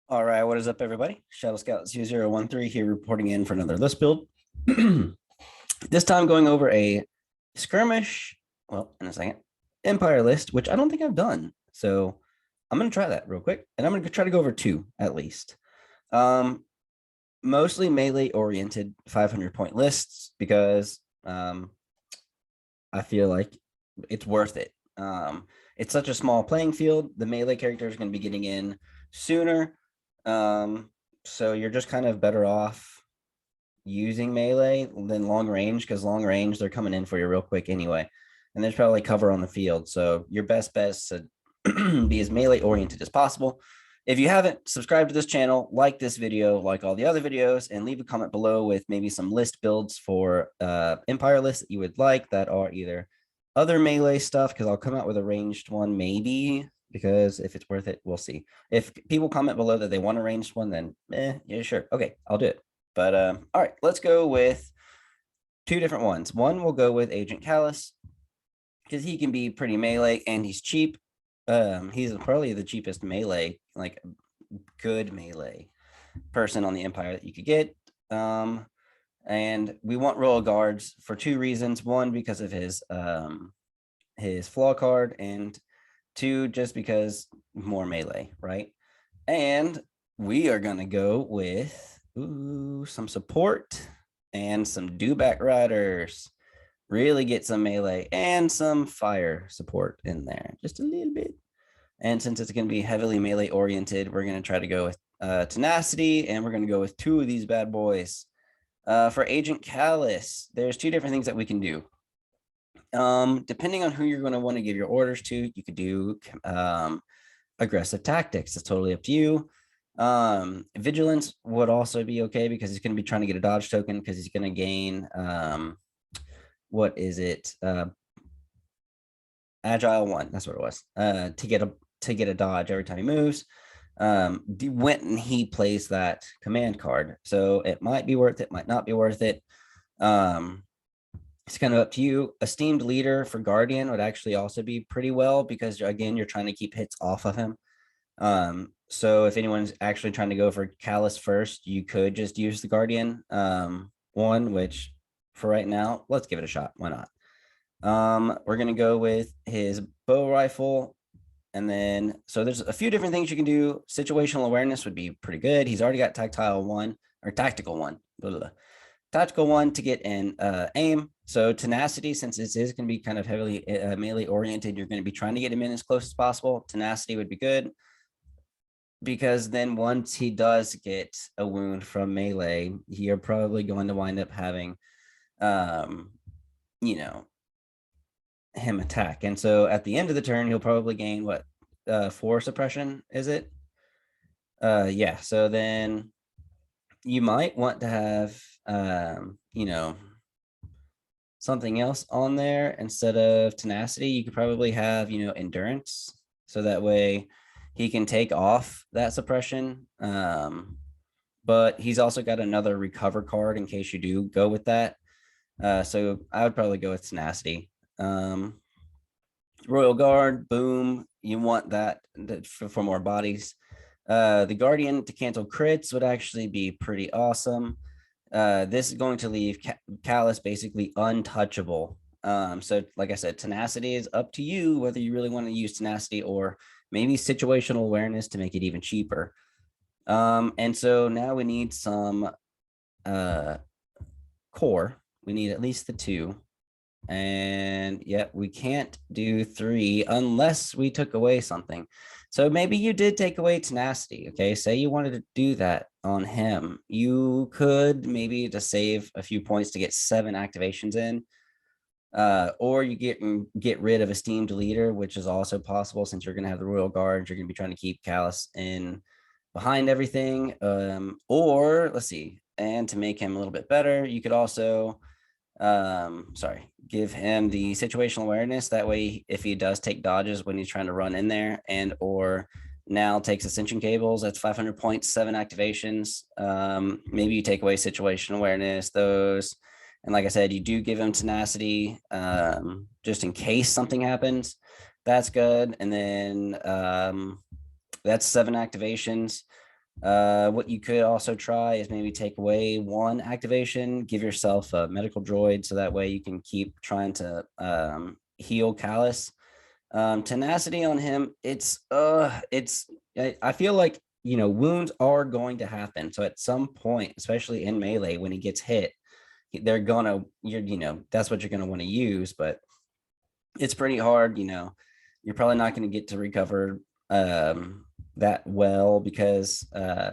All right, what is up, everybody? Shadow Scout 0013 here, reporting in for another list build. This time going over a skirmish, well, in a second, Empire list, which I don't think I've done. So I'm going to try that real quick, and I'm going to try to go over two at least. Um, Mostly melee oriented 500-point lists because I feel like it's worth it. It's such a small playing field. The melee characters are going to be getting in sooner. Um, so you're just kind of better off using melee than long range because long range, they're coming in for you real quick anyway. And there's probably cover on the field. So your best bet is to be as melee oriented as possible. If you haven't subscribed to this channel, like this video, like all the other videos, and leave a comment below with maybe some list builds for Empire lists that you would like that are either other melee stuff, because I'll come out with a ranged one maybe, because if it's worth it, we'll see. If people comment below that they want a ranged one, then yeah, sure. Okay, I'll do it. But all right, let's go with two different ones. One, we'll go with Agent Callus because he can be pretty melee and he's cheap. He's probably the cheapest melee, like good melee person on the Empire that you could get. And we want Royal Guards for two reasons. One, because of his flaw card, and two, just because more melee, right? And we are gonna go with some support and some dewback riders. Really get some melee and some fire support in there, just a little bit. And since it's going to be heavily melee oriented, we're going to try to go with tenacity, and we're going to go with two of these bad boys. For Agent Callus, there's two different things that we can do. Depending on who you're going to want to give your orders to, you could do aggressive tactics. It's totally up to you. Vigilance would also be okay because he's going to be trying to get a dodge token because he's going to gain what is it? Agile 1. That's what it was. To get a dodge every time he moves. When he plays that command card, so it might be worth it, might not be worth it. It's kind of up to you. Esteemed leader for Guardian would actually also be pretty well because again, you're trying to keep hits off of him. So if anyone's actually trying to go for Callus first, you could just use the Guardian one, which for right now, let's give it a shot. Why not? We're gonna go with his bow rifle. And then, so there's a few different things you can do. Situational awareness would be pretty good. He's already got tactile 1 or tactical 1. Blah, blah, blah. Tactical 1 to get in aim. So tenacity, since this is going to be kind of heavily melee oriented, you're going to be trying to get him in as close as possible. Tenacity would be good because then once he does get a wound from melee, you're probably going to wind up having, you know, him attack. And so at the end of the turn, he'll probably gain what, 4 suppression, is it? Yeah. So then you might want to have, something else on there instead of tenacity. You could probably have, endurance. So that way he can take off that suppression. But he's also got another recover card in case you do go with that. So I would probably go with tenacity. Royal Guard, boom. You want that for more bodies. The Guardian to cancel crits would actually be pretty awesome. This is going to leave Callus basically untouchable. So like I said, tenacity is up to you whether you really want to use tenacity or maybe situational awareness to make it even cheaper. And so now we need some core. We need at least the 2. And yet we can't do 3 unless we took away something. So maybe you did take away tenacity. Okay, say you wanted to do that on him, you could maybe to save a few points to get 7 activations in, or you get rid of esteemed leader, which is also possible since you're going to have the Royal Guard. You're going to be trying to keep Callus in behind everything. Or let's see, and to make him a little bit better, you could also give him the situational awareness. That way, if he does take dodges when he's trying to run in there, and or now takes ascension cables, that's 500 points, 7 activations. Maybe you take away situational awareness, those. And like I said, you do give him tenacity just in case something happens. That's good. And then that's 7 activations. What you could also try is maybe take away one activation, give yourself a medical droid, so that way you can keep trying to heal Callus. Tenacity on him, I feel like, wounds are going to happen. So at some point, especially in melee, when he gets hit, they're gonna, that's what you're gonna want to use, but it's pretty hard. You're probably not going to get to recover that well because yeah,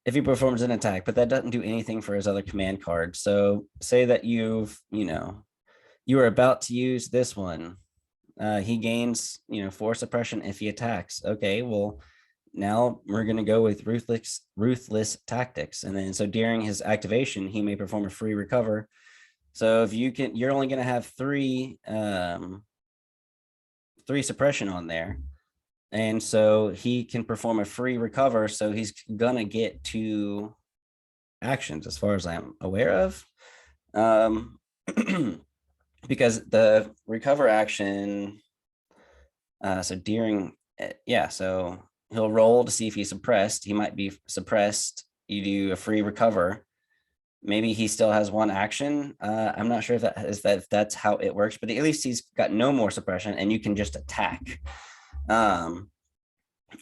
if he performs an attack, but that doesn't do anything for his other command card. So say that you are about to use this one. He gains, force suppression if he attacks. Okay, well, now we're going to go with ruthless tactics. And then so during his activation, he may perform a free recover. So if you're only going to have three suppression on there. And so he can perform a free recover. So he's gonna get 2 actions as far as I'm aware of. Because the recover action, so during, so he'll roll to see if he's suppressed. He might be suppressed. You do a free recover. Maybe he still has 1 action. I'm not sure if that's how it works, but at least he's got no more suppression and you can just attack.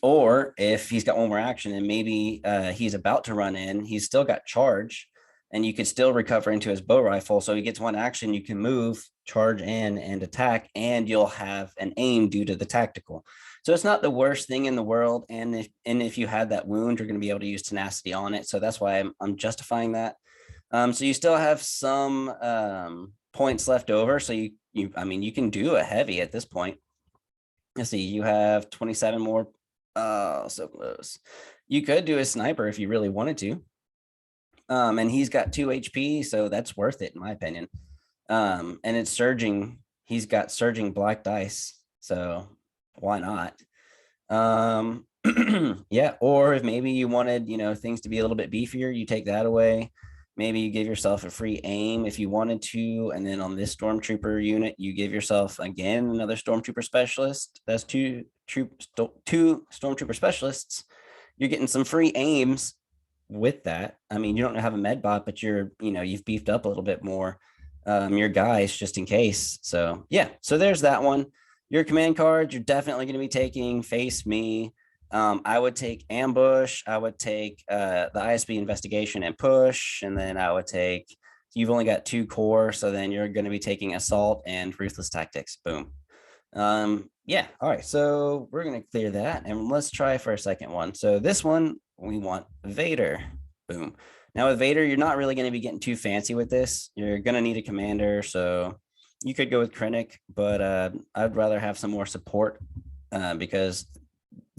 Or if he's got 1 more action and maybe he's about to run in, he's still got charge and you could still recover into his bow rifle. So he gets 1 action, you can move, charge in and attack, and you'll have an aim due to the tactical. So it's not the worst thing in the world. And if you had that wound, you're going to be able to use tenacity on it. So that's why I'm justifying that. So you still have some points left over. So you can do a heavy at this point. Let's see, you have 27 more. Oh, so close. You could do a sniper if you really wanted to. And he's got 2 HP, so that's worth it in my opinion. And it's surging. He's got surging black dice, so why not? Yeah, or if maybe you wanted, things to be a little bit beefier, you take that away. Maybe you give yourself a free aim if you wanted to, and then on this stormtrooper unit, you give yourself again another stormtrooper specialist. That's 2 stormtrooper specialists. You're getting some free aims with that. I mean, you don't have a med bot, but you've beefed up a little bit more your guys just in case. So yeah, so there's that one. Your command cards, you're definitely going to be taking Face Me. I would take Ambush. I would take the ISB Investigation and Push. And then I would take, you've only got 2 core. So then you're going to be taking Assault and Ruthless Tactics. Boom. Yeah. All right. So we're going to clear that. And let's try for a second one. So this one, we want Vader. Boom. Now with Vader, you're not really going to be getting too fancy with this. You're going to need a commander. So you could go with Krennic, but I'd rather have some more support because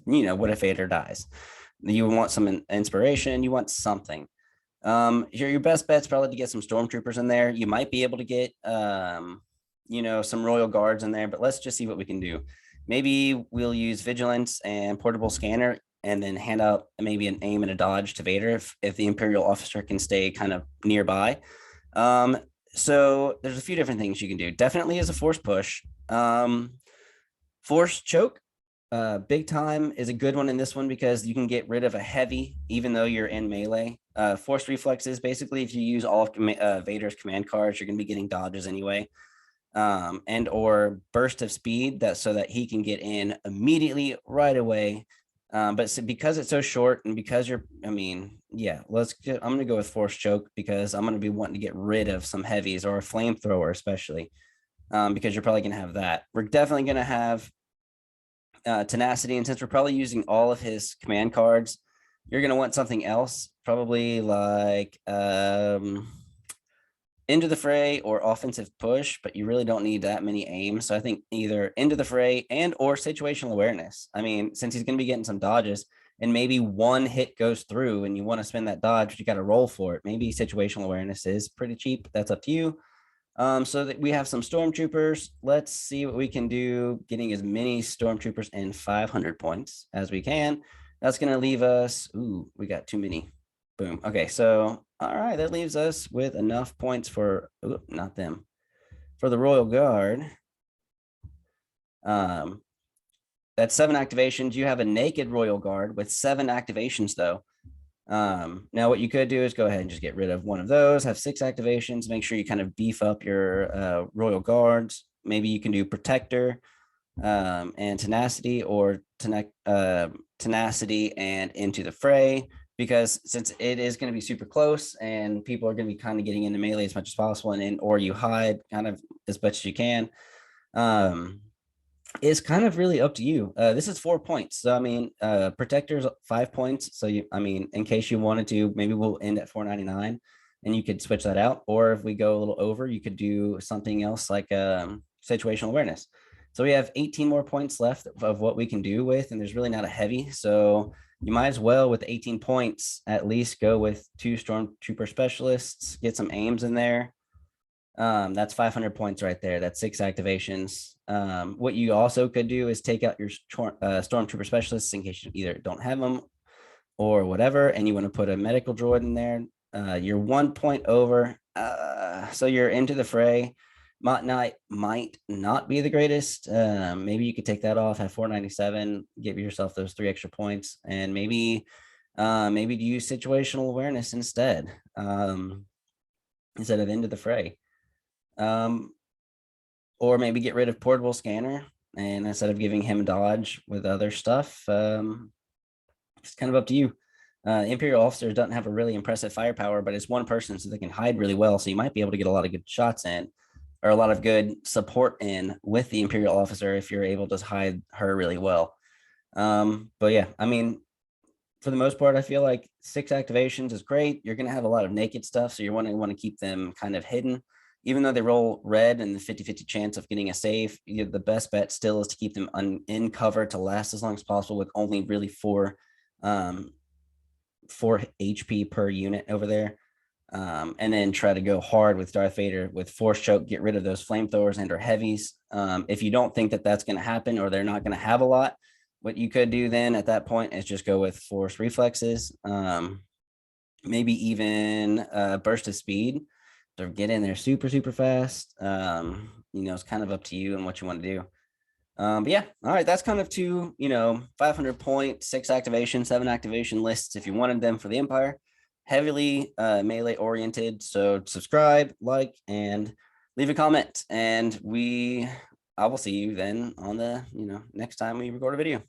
what if Vader dies? You want some inspiration, you want something. Your best bet's probably to get some stormtroopers in there. You might be able to get some royal guards in there, but let's just see what we can do. Maybe we'll use vigilance and portable scanner and then hand out maybe an aim and a dodge to Vader if the Imperial officer can stay kind of nearby. So there's a few different things you can do. Definitely as a force push. Force choke, big time, is a good one in this one because you can get rid of a heavy even though you're in melee. Force reflexes, basically if you use all of Vader's command cards, you're going to be getting dodges anyway. And or burst of speed, so that he can get in immediately right away. But because it's so short and because I'm going to go with force choke because I'm going to be wanting to get rid of some heavies or a flamethrower, especially because you're probably going to have that. We're definitely going to have tenacity. And since we're probably using all of his command cards, you're going to want something else, probably like into the fray or offensive push, but you really don't need that many aims. So I think either into the fray and or situational awareness. I mean, since he's going to be getting some dodges and maybe one hit goes through and you want to spend that dodge, but you got to roll for it. Maybe situational awareness is pretty cheap. That's up to you. So that we have some stormtroopers. Let's see what we can do, getting as many stormtroopers and 500 points as we can. That's going to leave us. Ooh, we got too many. Boom. Okay, so all right, that leaves us with enough points for not them, for the Royal Guard. That's 7 activations. You have a naked Royal Guard with 7 activations, though. Now what you could do is go ahead and just get rid of one of those, have 6 activations, make sure you kind of beef up your Royal Guards. Maybe you can do Protector and Tenacity, or Tenacity and Into the Fray, because since it is going to be super close and people are going to be kind of getting into melee as much as possible, and or you hide kind of as much as you can. Is kind of really up to you. This is 4 points. So, I mean, Protector's 5 points. So, I mean, in case you wanted to, maybe we'll end at 499 and you could switch that out. Or if we go a little over, you could do something else like situational awareness. So we have 18 more points left of what we can do with, and there's really not a heavy. So you might as well, with 18 points, at least go with 2 Stormtrooper specialists, get some aims in there. That's 500 points right there. That's 6 activations. What you also could do is take out your Stormtrooper specialists in case you either don't have them or whatever, and you want to put a medical droid in there. You're 1 point over, so you're into the fray. Might not be the greatest. Maybe you could take that off at 497, give yourself those 3 extra points, and maybe use situational awareness instead of into the fray. Or maybe get rid of portable scanner, and instead of giving him dodge with other stuff, it's kind of up to you. Imperial Officers doesn't have a really impressive firepower, but it's one person, so they can hide really well. So you might be able to get a lot of good shots in, or a lot of good support in with the Imperial Officer if you're able to hide her really well. But yeah, I mean, for the most part, I feel like 6 activations is great. You're going to have a lot of naked stuff, so you're want to keep them kind of hidden. Even though they roll red and the 50-50 chance of getting a save, the best bet still is to keep them in cover to last as long as possible, with only really 4 HP per unit over there. And then try to go hard with Darth Vader with Force Choke, get rid of those flamethrowers and or heavies. If you don't think that that's going to happen, or they're not going to have a lot, what you could do then at that point is just go with Force Reflexes, maybe even Burst of Speed. So get in there super fast. It's kind of up to you and what you want to do. But yeah, all right, that's kind of 2 500 point, 6 activation, 7 activation lists if you wanted them for the Empire. Heavily melee oriented. So subscribe, like, and leave a comment, and I will see you then on the next time we record a video.